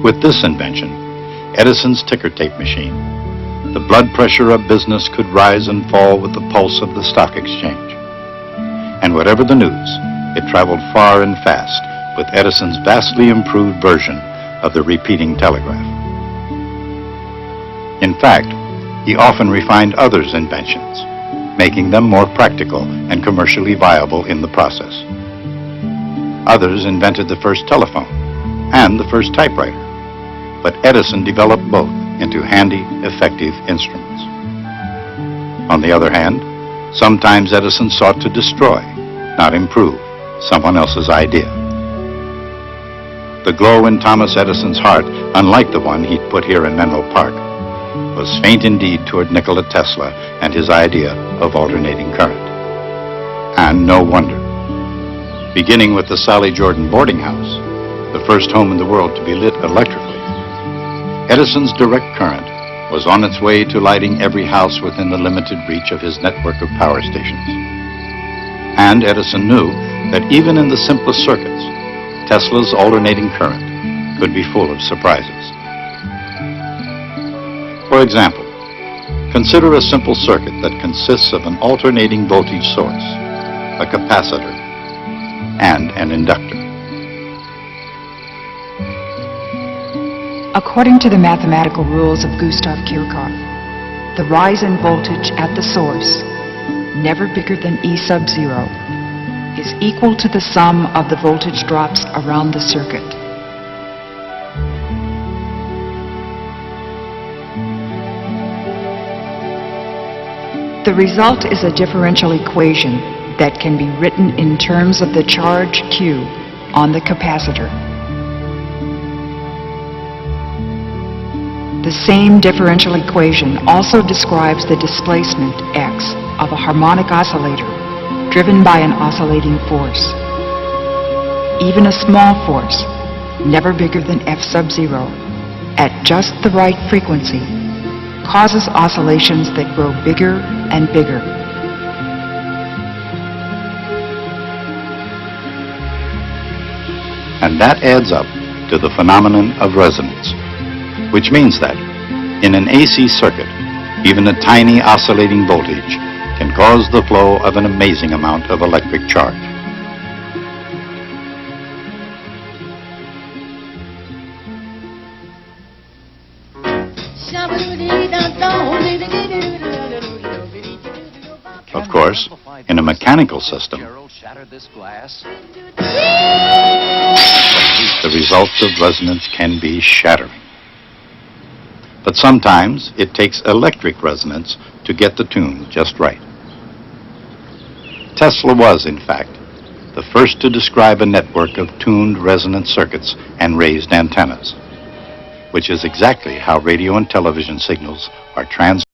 With this invention, Edison's ticker tape machine, the blood pressure of business could rise and fall with the pulse of the stock exchange. And whatever the news, it traveled far and fast with Edison's vastly improved version of the repeating telegraph. In fact, he often refined others' inventions, making them more practical and commercially viable in the process. Others invented the first telephone and the first typewriter, but Edison developed both into handy, effective instruments. On the other hand, sometimes Edison sought to destroy, not improve, someone else's idea. The glow in Thomas Edison's heart, unlike the one he'd put here in Menlo Park, was faint indeed toward Nikola Tesla and his idea of alternating current. And no wonder. Beginning with the Sally Jordan boarding house, the first home in the world to be lit electrically, Edison's direct current was on its way to lighting every house within the limited reach of his network of power stations. And Edison knew that even in the simplest circuits, Tesla's alternating current could be full of surprises. For example, consider a simple circuit that consists of an alternating voltage source, a capacitor, and an inductor. According to the mathematical rules of Gustav Kirchhoff, the rise in voltage at the source, never bigger than E sub 0, is equal to the sum of the voltage drops around the circuit. The result is a differential equation that can be written in terms of the charge Q on the capacitor. The same differential equation also describes the displacement x of a harmonic oscillator driven by an oscillating force. Even a small force, never bigger than F sub 0, at just the right frequency, causes oscillations that grow bigger and bigger. And that adds up to the phenomenon of resonance, which means that in an AC circuit, even a tiny oscillating voltage can cause the flow of an amazing amount of electric charge. Of course, in a mechanical system, the results of resonance can be shattering. But sometimes it takes electric resonance to get the tune just right. Tesla was, in fact, the first to describe a network of tuned resonance circuits and raised antennas, which is exactly how radio and television signals are transmitted.